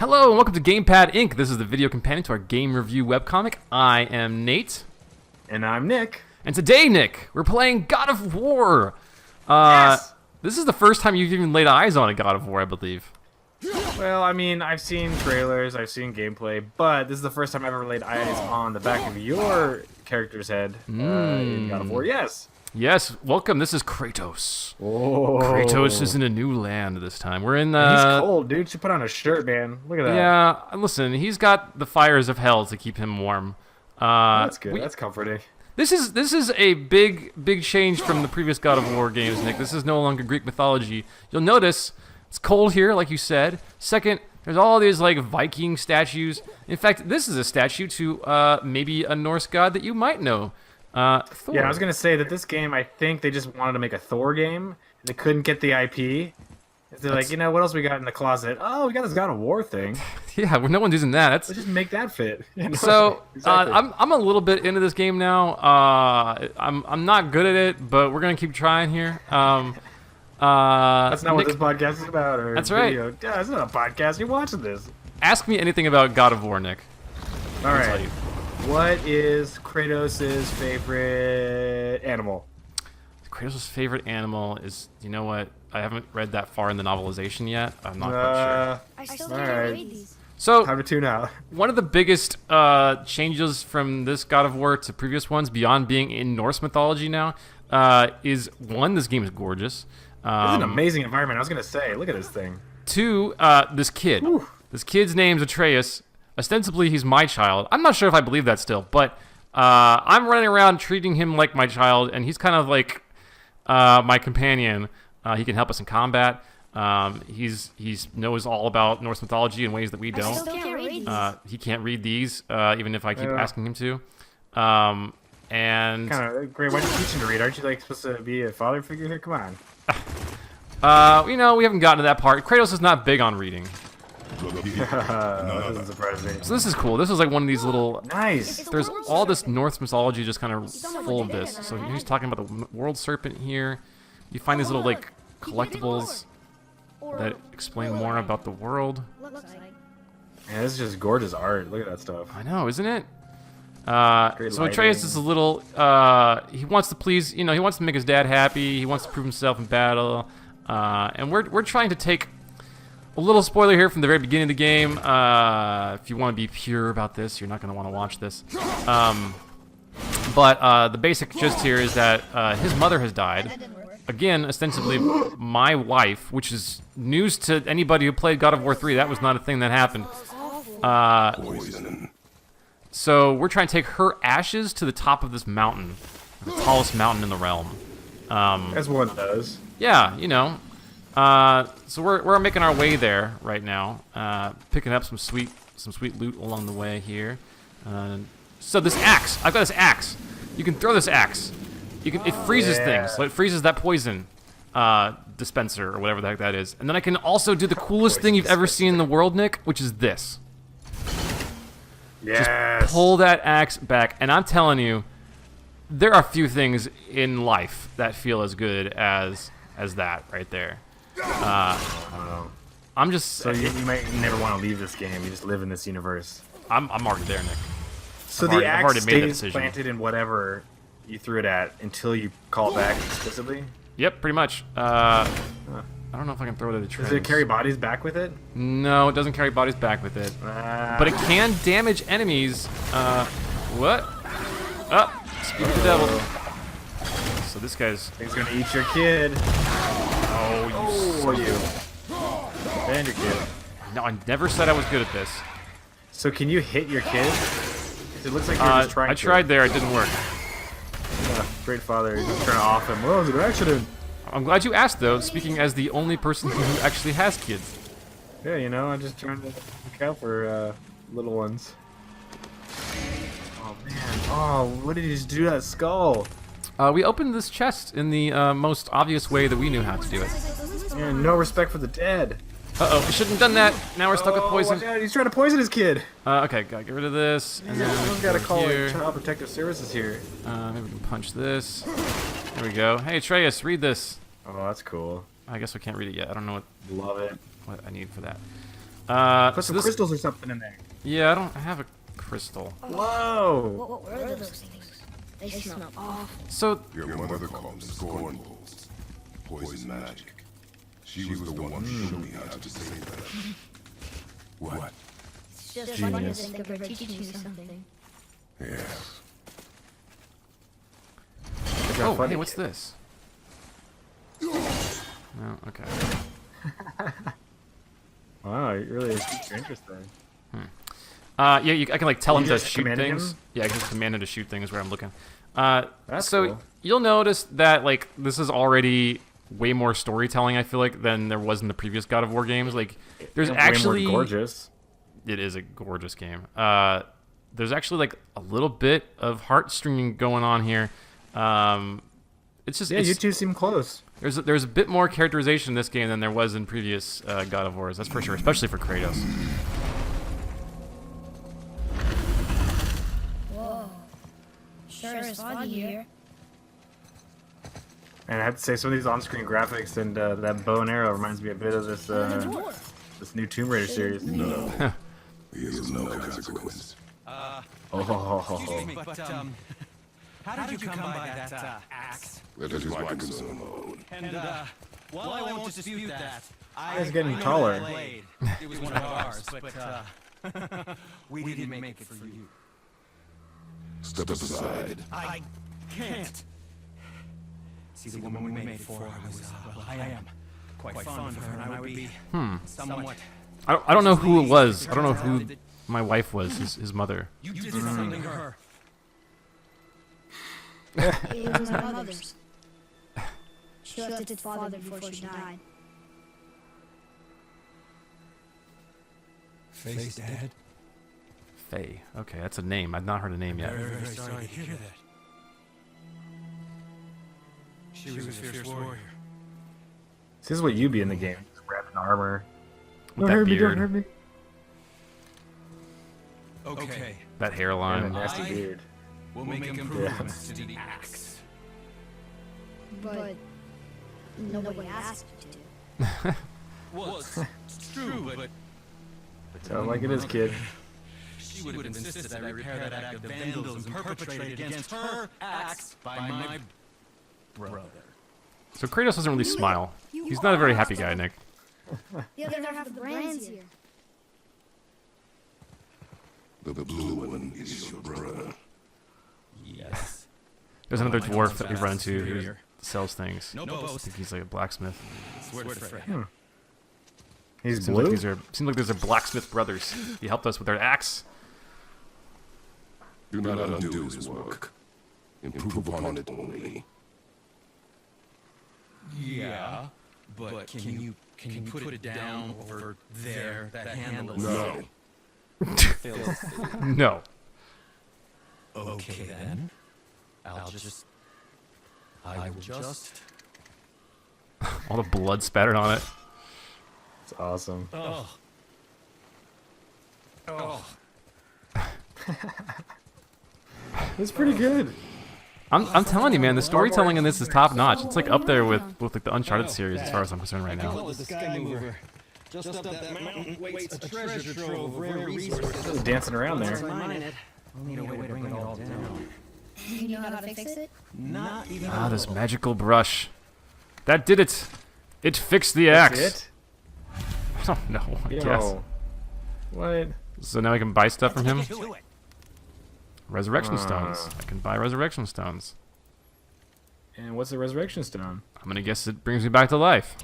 Hello and welcome to Gamepad Inc. This is the video companion to our game review webcomic. I am Nate. And I'm Nick. And today, Nick, we're playing God of War. Yes! This is the first time you've even laid eyes on a God of War, I believe. Well, I mean, I've seen trailers, I've seen gameplay, but this is the first time I've ever laid eyes on the back of your character's head in God of War. Yes! Yes, welcome. This is Kratos. Oh. Kratos is in a new land this time. We're in He's cold, dude. Should put on a shirt, man. Look at that. Yeah, listen, he's got the fires of hell to keep him warm. That's good. That's comforting. This is a big change from the previous God of War games, Nick. This is no longer Greek mythology. You'll notice it's cold here, like you said. Second, there's all these like Viking statues. In fact, this is a statue to maybe a Norse god that you might know. Thor. Yeah, I was gonna say that this game, I think they just wanted to make a Thor game. They couldn't get the IP. They're like, you know, what else we got in the closet? Oh, we got this God of War thing. Yeah, well, no one's using that. Let's just make that fit. So exactly. I'm a little bit into this game now. I'm not good at it, but we're gonna keep trying here. That's not Nick, what this podcast is about. Or that's video. right. Yeah, it's not a podcast. You're watching this. Ask me anything about God of War, Nick. All I'll right. tell you. What is Kratos' favorite animal? Kratos' favorite animal is, you know what? I haven't read that far in the novelization yet. I'm not quite I still All can't right. read these. sure. So, Time to tune out. one of the biggest changes from this God of War to previous ones, beyond being in Norse mythology now, is one, this game is gorgeous. This is an amazing environment. I was gonna say, look at this thing. Two, this kid. Whew. This kid's name's Atreus. Ostensibly, he's my child. I'm not sure if I believe that still, but I'm running around treating him like my child, and he's kind of like my companion. He can help us in combat. He's knows all about Norse mythology in ways that we I still don't. can't read these. He can't read these, even if I keep asking him to. And Kind of great. Why don't you teach him to read? Aren't you like supposed to be a father figure here? Come on. you know, we haven't gotten to that part. Kratos is not big on reading. That doesn't surprise me. So this is cool. This is like one of these little... Nice. There's all this Norse mythology just kind of full of this. So he's talking about the world serpent here. You find these little like collectibles that explain more about the world. Looks like. Man, this is just gorgeous art. Look at that stuff. I know, isn't it? Great So Atreus lighting. is a little... he wants to please... You know, he wants to make his dad happy. He wants to prove himself in battle. And we're trying to take... A little spoiler here from the very beginning of the game. If you want to be pure about this, you're not going to want to watch this. But the basic gist here is that his mother has died. Again, ostensibly my wife, which is news to anybody who played God of War 3. That was not a thing that happened. So we're trying to take her ashes to the top of this mountain, the tallest mountain in the realm. As one does. Yeah, you know. So we're making our way there right now, picking up some sweet loot along the way here. So this axe, I've got this axe. You can throw this axe. It freezes things, so it freezes that poison dispenser or whatever the heck that is. And then I can also do the coolest thing you've ever seen in the world, Nick, which is this. Yes. Just pull that axe back, and I'm telling you, there are few things in life that feel as good as that right there. I'm just. So you might never want to leave this game. You just live in this universe. I'm already there, Nick. So I've the already axe made that stays decision. planted in whatever you threw it at until you call it back explicitly. Yep, pretty much. I don't know if I can throw it at a tree. Does it carry bodies back with it? No, it doesn't carry bodies back with it. But it can damage enemies. What? Speak of the devil. So this guy's. He's gonna eat your kid. Oh, you. And your kid. No, I never said I was good at this. So can you hit your kid? 'Cause it looks like you're just trying I tried there, it didn't work. Great father, you're just trying to off him. Well, it was an accident. I'm glad you asked, though, speaking as the only person who actually has kids. Yeah, you know, I'm just trying to look out for little ones. Oh, man. Oh, what did he just do to that skull? We opened this chest in the most obvious way that we knew how to do it. Man, no respect for the dead. Uh-oh, we shouldn't have done that. Now we're stuck with poison. Watch out, he's trying to poison his kid. Okay, gotta get rid of this. And then we Someone's can got to go call here. like, Child Protective Services here. Maybe we can punch this. There we go. Hey, Atreus, read this. Oh, that's cool. I guess we can't read it yet. I don't know Love it. what I need for that. Put some crystals or something in there. Yeah, I don't have a crystal. Whoa! What were those things? They smell awful. So, Your mother called them scorn bolts. Poison magic. She was the one who showed me how to save them. What? It's just funny to think of her teaching you something. Yes. oh, funny. hey, what's this? No, okay. Wow, it really is super interesting. Yeah, I can like tell him You to just shoot commanded things. him? Yeah, I can just command him to shoot things where I'm looking. That's so cool. you'll notice that like this is already way more storytelling. I feel like than there was in the previous God of War games. Like, there's Way actually more gorgeous. it is a gorgeous game. There's actually like a little bit of heartstringing going on here. It's just Yeah, it's, you two seem close. there's a bit more characterization in this game than there was in previous God of Wars. That's for sure, especially for Kratos. Whoa. Sure is foggy here. And I have to say, some of these on-screen graphics and that bow and arrow reminds me a bit of this this new Tomb Raider series. No. He has no consequence. Excuse me, but, how did you come by that, axe? That is my concern alone. And, well, I won't dispute that. It's getting taller. It was one of ours, but, we didn't make it for you. Step aside. I can't. See, the woman we made it for, I am quite fond of her, and I would be somewhat... I don't know who it was. I don't know who my wife was. His mother. You did something to her. It was my mother's. She left its father before she died. Face dead? Faye. Okay, that's a name. I've not heard a name yet. Very sorry to hear that. She was a fierce warrior. This is what you be in the game. Wrapped in armor. With that beard, Don't hurt me. Okay, that And a hairline. nasty beard. we'll make improvements to the axe. But nobody asked you to. Well, it's true, but Tell it like it is, kid. she would have insisted I repair that act of vandalism perpetrated against her axe by my brother. So Kratos doesn't really smile. He's not a very happy guy, Nick. The other half of the brand's here. The blue one is your brother. Yes. There's another My dwarf one's that we run vastly into who superior. sells things. No I boast. think he's like a blacksmith. Swear to Freya. He's Seems like blue? these are blacksmith brothers. He helped us with our axe. Do not undo his work. Improve upon it only. Yeah, but can you put it down over there? That handle. No. No. Okay then. I will just. All the blood spattered on it. It's awesome. Oh. Oh. It's pretty good. I'm telling you, man, the storytelling in this is top notch. It's like up there with like the Uncharted series as far as I'm concerned right now. The sky mover. Just up that mountain waits a treasure trove of rare resources. Dancing around Once there. I mine it, I'll need a way to bring it all down. You know how to fix it? Not even Ah, a this little. magical brush. That did it. It fixed the That's axe. it? I don't know, I guess. Yo. What? So now I can buy stuff from him? Do it. Resurrection stones. I can buy resurrection stones. And what's the resurrection stone? I'm gonna guess it brings me back to life.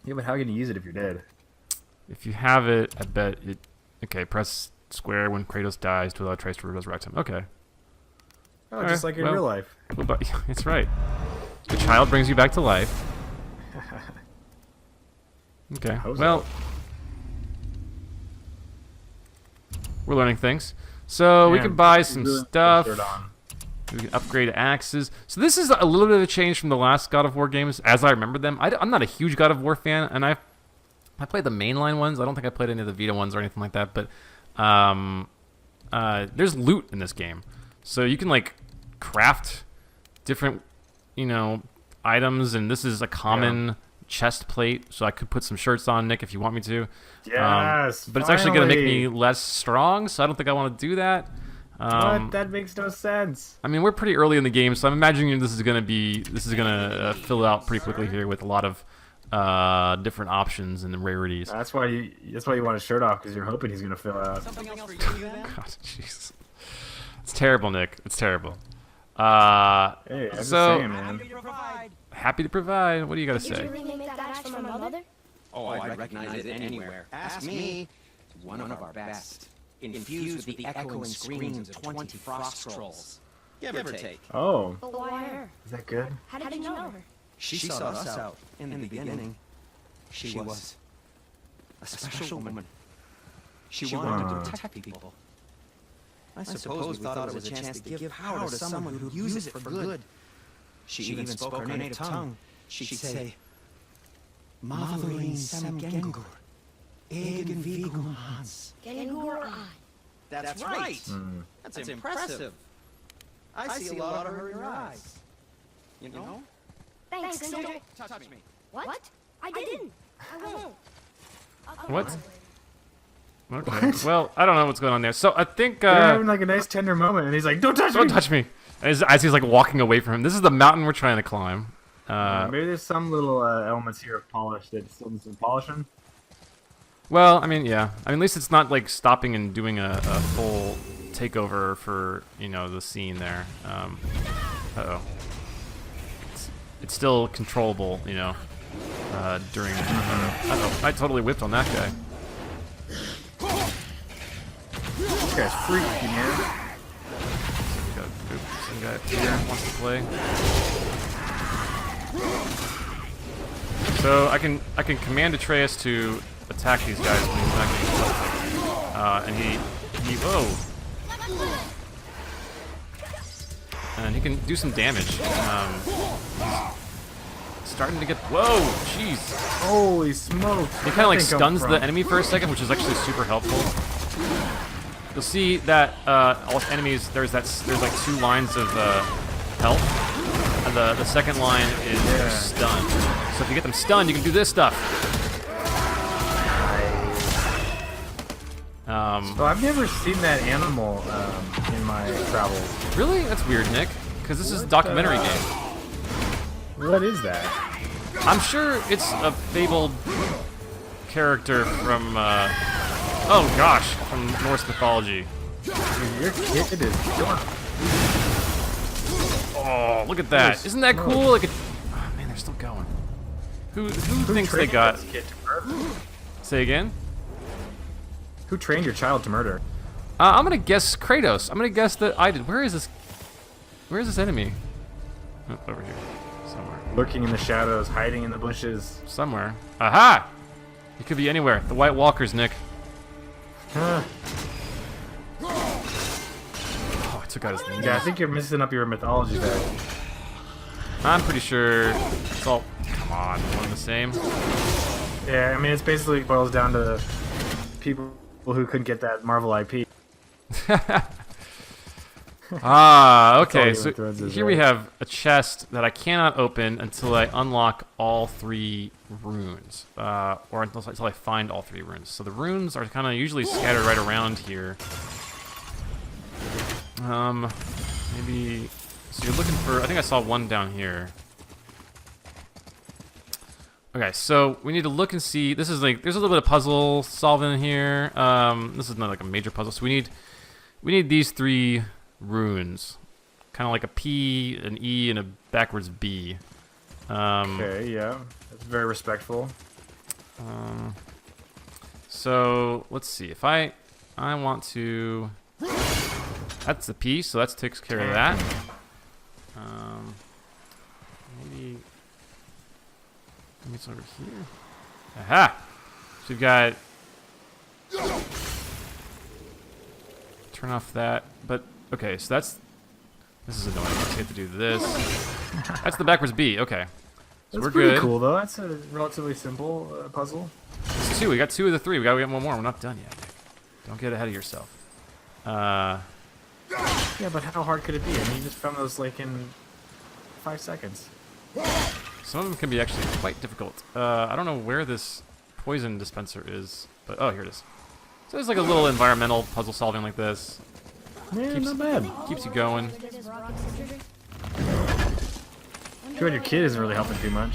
Yeah, but how can you use it if you're dead? If you have it, I bet it... Okay, press square when Kratos dies to allow Trace to resurrect him. Okay. Oh, Alright, just like in well- real life. Well, but, it's right. The child brings you back to life. Okay, How's well... We're learning things. So we Man, can buy you some really put stuff. shirt on. We can upgrade axes. So this is a little bit of a change from the last God of War games, as I remember them. I'm not a huge God of War fan, and I played the mainline ones. I don't think I played any of the Vita ones or anything like that. But there's loot in this game, so you can like craft different, items, and this is a common chest plate, so I could put some shirts on, Nick, if you want me to. Yes, but it's actually going to make me finally. less strong, so I don't think I want to do that. What? That makes no sense. I mean, we're pretty early in the game, so I'm imagining this is going to fill out pretty quickly here with a lot of different options and rarities. That's why you want his shirt off, because you're hoping he's gonna fill out. Something else for you then? God, jeez. It's terrible, Nick. It's terrible. Hey, I'm just So- saying, man. Happy to provide. Happy to provide. What do you got to Did say? you really make that axe for my mother? Oh, I'd recognize it anywhere. Ask me. One of our best. Infused with the echoing screams of 20 frost trolls. Give or take. Oh, But why her? is that good? How did you know her? She sought us out in the beginning. She was a special woman. She wanted to protect people. I suppose we thought it was a chance to give power to someone who'd use it for good. She even spoke her native tongue. She'd say, Mavarin Sam Gengur, Egen Vigum Hans. Gengur I. That's right. That's impressive. I see a lot of her in your eyes. You know? Thanks, Cinder. Touch me. What? I didn't. I won't. What? Okay. Well, I don't know what's going on there. So I think They're having like a nice tender moment, and he's like, "Don't touch don't me." touch me. As he's like walking away from him. This is the mountain we're trying to climb. Maybe there's some little elements here of polish that still needs some polishing. Well, I mean, yeah. I mean, at least it's not like stopping and doing a full takeover for the scene there. Uh-oh. It's still controllable, during. Uh-oh. I totally whipped on that guy. This guy's freaky, man. Some guy up here wants to play. So I can command Atreus to attack these guys when he's not getting killed. And he whoa. And he can do some damage. He's starting to get whoa, jeez. Holy smokes! He kind of like stuns the enemy for a second, which is actually super helpful. You'll see that all enemies there's like 2 lines of health, and the second line is stunned. So if you get them stunned, you can do this stuff. Well, I've never seen that animal in my travels. Really? That's weird, Nick. Because this is a documentary game. What is that? I'm sure it's a fabled character from from Norse mythology. Your kid is drunk. Oh, look at that! Isn't that cool? Like, oh man, they're still going. Who thinks they got? This kid to murder? Say again. Who trained your child to murder? I'm gonna guess Kratos. I'm gonna guess that I did. Where is this enemy? Oh, over here, somewhere. Lurking in the shadows, hiding in the bushes. Somewhere. Aha! He could be anywhere. The White Walkers, Nick. Huh. Oh, I took out his name. Yeah, I think you're messing up your mythology there. I'm pretty sure it's all. Come on, one and the same. Yeah, I mean, it's basically boils down to people who couldn't get that Marvel IP. Okay. Game So of Thrones is, here we right? have a chest that I cannot open until I unlock all 3 runes, or until I find all 3 runes. So the runes are kind of usually scattered right around here. Maybe. So you're looking for. I think I saw one down here. Okay, so we need to look and see. This is like there's a little bit of puzzle solving in here. This is not like a major puzzle. So we need these 3 runes, kind of like a P, an E, and a backwards B. Okay, yeah, that's very respectful. So let's see. If I want to, that's the P, so that takes care of that. Maybe it's over here. Aha! So we've got. Turn off that, but okay. So this is annoying. So you have to do this. That's the backwards B. Okay, so That's we're pretty good. cool, though. That's a relatively simple puzzle. It's 2. We got 2 of the 3. We gotta get one more. We're not done yet. Don't get ahead of yourself. Yeah, but how hard could it be? I mean, you just found those like in 5 seconds. some of them can be actually quite difficult. I don't know where this poison dispenser is, but oh, here it is. So there's like a little environmental puzzle solving like this. Yeah, not bad. Keeps you going. Sure, your kid isn't really helping too much.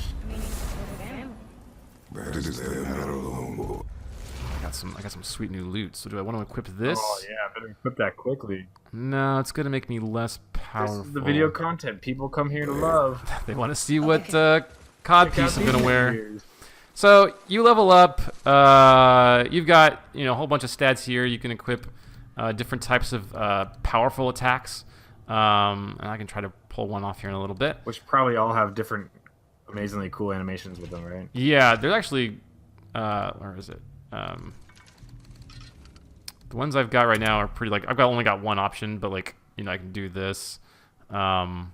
That is their matter alone, boy. I got some sweet new loot. So do I want to equip this? Oh yeah, better equip that quickly. No, it's gonna make me less powerful. This is the video content people come here to love. They want to see what codpiece I'm gonna wear. Videos. So you level up. You've got a whole bunch of stats here. You can equip different types of powerful attacks. And I can try to pull one off here in a little bit. Which probably all have different, amazingly cool animations with them, right? Yeah, they're actually. Where is it? The ones I've got right now are pretty like I've only got one option, but like I can do this, and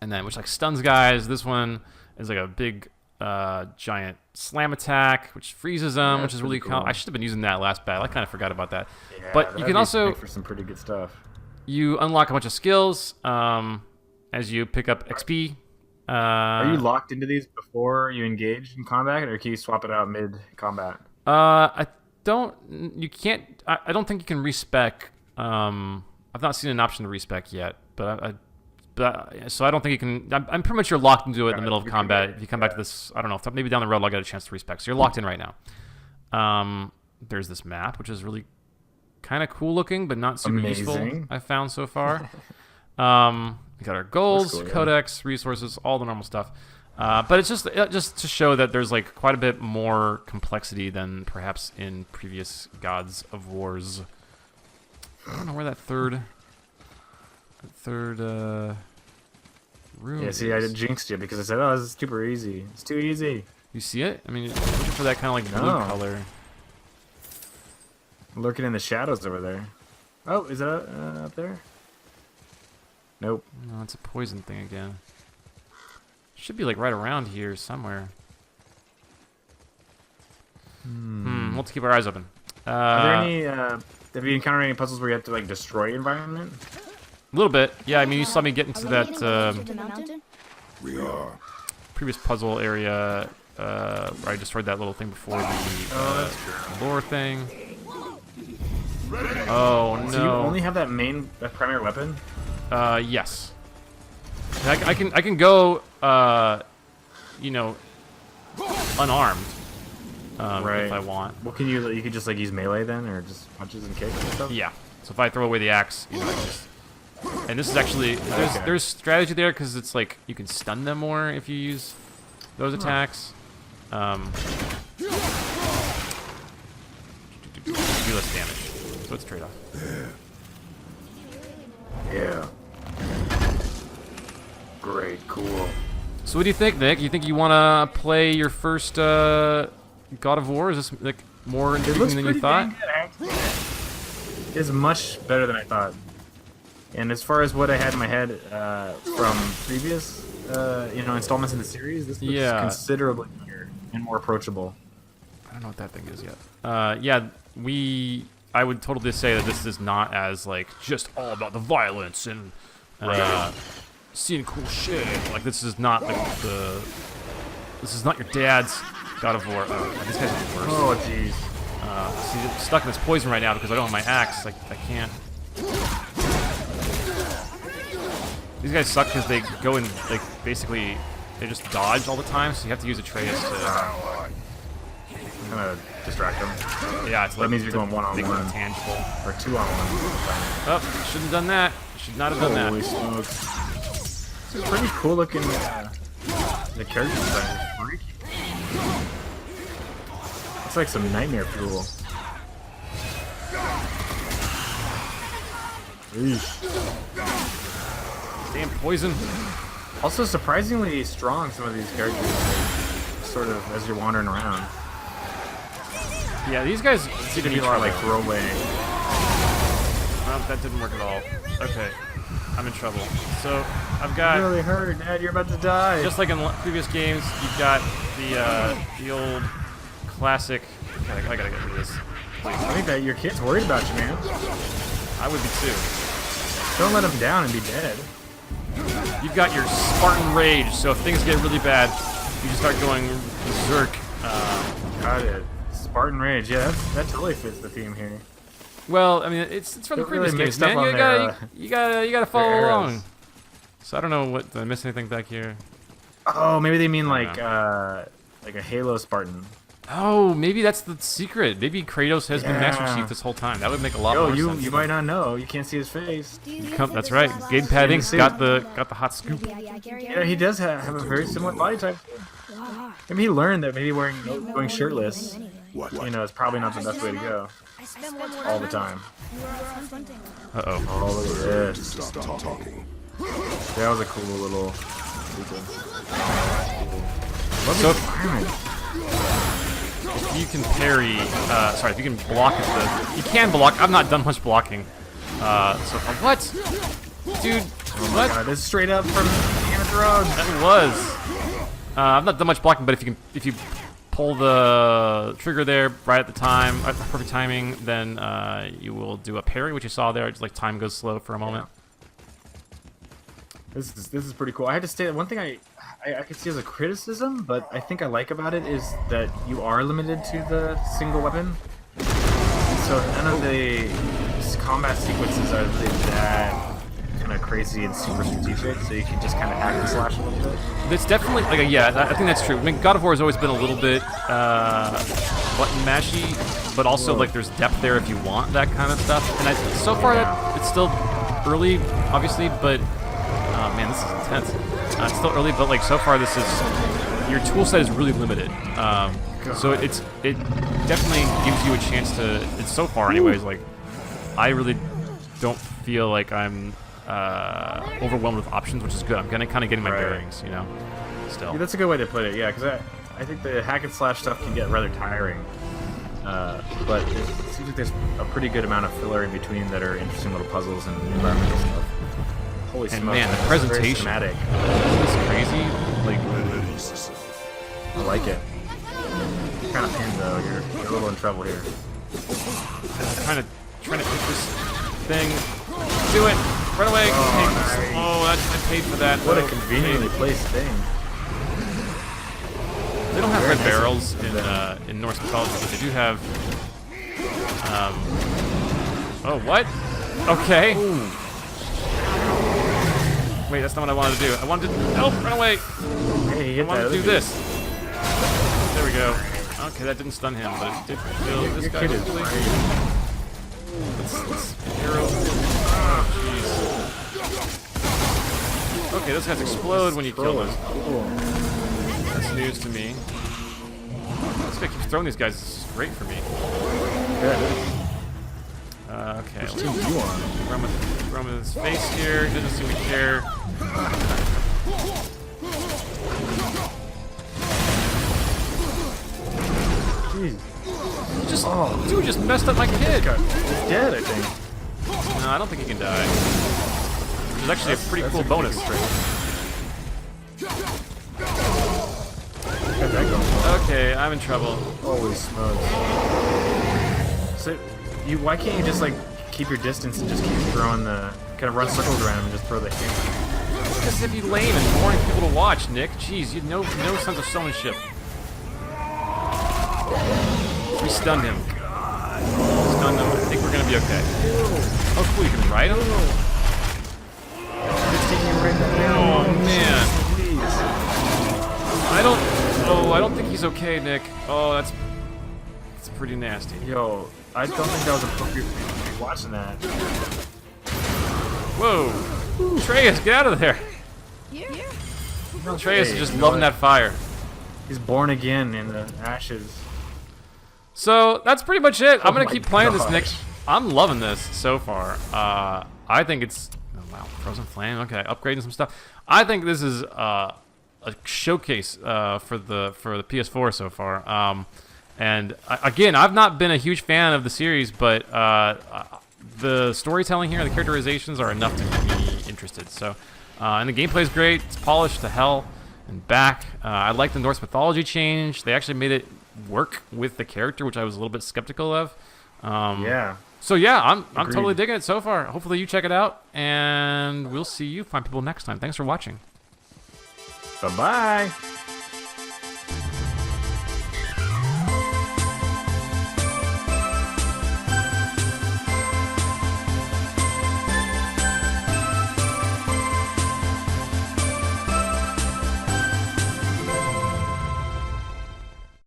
then which like stuns guys. This one is like a big giant slam attack, which freezes them, Yeah, which is really cool. I should have been using that last battle. I kind of forgot about that. Yeah, But you that'd can be also sick for some pretty good stuff. you unlock a bunch of skills as you pick up XP. Are you locked into these before you engage in combat, or can you swap it out mid-combat? I don't. You can't. I don't think you can respec. I've not seen an option to respec yet, but so I don't think you can. I'm pretty much you're locked into it in the middle of combat. If you come back to this, I don't know. Maybe down the road I'll get a chance to respec. So you're locked in right now. There's this map, which is really kind of cool looking, but not super useful. I've found so far. We got our goals, Cool, yeah. codex, resources, all the normal stuff. But it's just to show that there's like quite a bit more complexity than perhaps in previous Gods of Wars. I don't know where that third room Yeah, see, is. I jinxed you because I said, "Oh, this is super easy. It's too easy." You see it? I mean, you're looking for that kind of like blue No. color. Lurking in the shadows over there. Oh, is it up there? Nope. No, it's a poison thing again. Should be like right around here somewhere. We'll have to keep our eyes open. Are there any? Have you encountered any puzzles where you have to like destroy environment? A little bit. Yeah, I mean, you saw me get into that We are. previous puzzle area where I destroyed that little thing before the lore thing. Oh no! So you only have that primary weapon? Yes. I can go unarmed if I want. What can you could just like use melee then, or just punches and kicks and stuff? Yeah. So if I throw away the axe, I can just. And this is actually there's strategy there because it's like you can stun them more if you use those attacks. Do less damage, so it's trade-off. Yeah. Great, cool. So what do you think, Nick? You think you want to play your first God of War? Is this like more It intriguing looks than you pretty thought? dang good. It's much better than I thought. And as far as what I had in my head from previous, installments in the series, this looks considerably better and more approachable. I don't know what that thing is yet. I would totally say that this is not as like just all about the violence and seeing cool shit. Like this is not like this is not your dad's God of War. These guys are the worst. Oh jeez. See, I'm stuck in this poison right now because I don't have my axe. Like I can't. These guys suck because they go and like basically they just dodge all the time. So you have to use Atreus to Kind of distract them. yeah. It's like That means you're going one-on-one. make them tangible. Or 2-on-1. Oh, shouldn't have done that. Should not have done that. Holy smokes. It's a pretty cool looking the character design is freaky. It's like some nightmare fuel. Damn poison. Also surprisingly strong, some of these characters, like, sort of as you're wandering around. Yeah, these guys seem to be People are like throwaway. Well, that didn't work at all. Okay, I'm in trouble. So I've got Really hurt, Dad. You're about to die. just like in previous games, you've got the old classic. I gotta get rid of this. I think that your kid's worried about you, man. I would be too. Don't let him down and be dead. You've got your Spartan Rage, so if things get really bad, you just start going berserk. Got it. Spartan Rage, yeah, that totally fits the theme here. Well, I mean, it's from the previous really games, mixed up man. on You gotta follow their along. arrows. So I don't know what. Did I miss anything back here? Oh, maybe they mean like Yeah. like a Halo Spartan. Oh, maybe that's the secret. Maybe Kratos has been Master Yeah. Chief this whole time. That would make a lot Yo, more you sense. you might not know. You can't see his face. That's right. Gamepad Inc.'s got the hot scoop. Yeah, he does have a very similar body type. Maybe he learned that maybe going shirtless, What? you know, is probably not the best way to go all the time. Uh oh. Oh, look at this. Stop talking. That was a cool little sequence. Love So the environment. if you can parry, sorry, if you can block at the, you can block. I've not done much blocking. What? Dude, what? God, this is straight up from Game of Thrones. That was. I've not done much blocking, but if you pull the trigger there right at the time, at the perfect timing, then you will do a parry, which you saw there. It's like time goes slow for a moment. This is pretty cool. I had to say that one thing I could see as a criticism, but I think I like about it is that you are limited to the single weapon. So none of the combat sequences are really that kind of crazy and super strategic. So you can just kind of hack and slash a little bit. It's definitely like I think that's true. I mean, God of War has always been a little bit button mashy, but also like there's depth there if you want that kind of stuff. And so far that it's still early, obviously, but oh man, this is intense. It's still early, but like so far this is your tool set is really limited. So it definitely gives you a chance to. It's so far, anyways. Like I really don't feel like I'm overwhelmed with options, which is good. I'm kind of getting my bearings, you know. Still, Yeah, that's a good way to put it. Yeah, because I think the hack and slash stuff can get rather tiring. But it seems like there's a pretty good amount of filler in between that are interesting little puzzles and environmental stuff. Holy and smokes! man, the that's very presentation, cinematic. it's crazy. Like I like it. Kind of pinned though. You're a little in trouble here. trying to hit this thing. Do it! Run away! nice. I paid for that. What a Oh, conveniently placed thing. They don't have Very red nice barrels of in Norse mythology, but they do have. Oh, what? Okay. Wait, that's not what I wanted to do. I wanted to. Help! Run away! Hey, he I hit wanted that to do other this. There we go. Okay, that didn't stun him, but it did kill dude. this Your guy. kid is Hopefully. crazy. Let's arrow. Oh, jeez. Okay, those guys explode when you kill them. Cool. That's news to me. This guy keeps throwing these guys. This is great for me. Good. Okay, Which let's team do you on? run with his face here. He doesn't seem to care. Jeez. Dude just messed up my kid. He's dead, I think. No, I don't think he can die. Which is actually a pretty cool bonus. How'd that go? Okay, I'm in trouble. Holy smokes. So, why can't you just like keep your distance and just keep throwing the kind of run circles around him and just throw the hammer? Because if you lame and boring people to watch, Nick. Jeez, you no sense of showmanship. We stunned him. Stunned him. I think we're gonna be okay. Oh, cool! You can ride him. It's taking him right down. Oh man. Jeez. I don't think he's okay, Nick. Oh, that's pretty nasty. Yo, I don't think that was appropriate for you to be watching that. Whoa! Atreus, get out of there! Atreus is just loving that fire. He's born again in the ashes. So that's pretty much it. I'm gonna my keep playing this, gosh. Nick. I'm loving this so far. I think it's wow, Frozen Flame. Okay, upgrading some stuff. I think this is a showcase for the PS4 so far. And again, I've not been a huge fan of the series, but the storytelling here and the characterizations are enough to get me interested. So, and the gameplay is great. It's polished to hell and back. I like the Norse mythology change. They actually made it work with the character, which I was a little bit skeptical of. Yeah. So yeah, I'm Agreed. totally digging it so far. Hopefully you check it out, and we'll see you fine people next time. Thanks for watching. Bye-bye.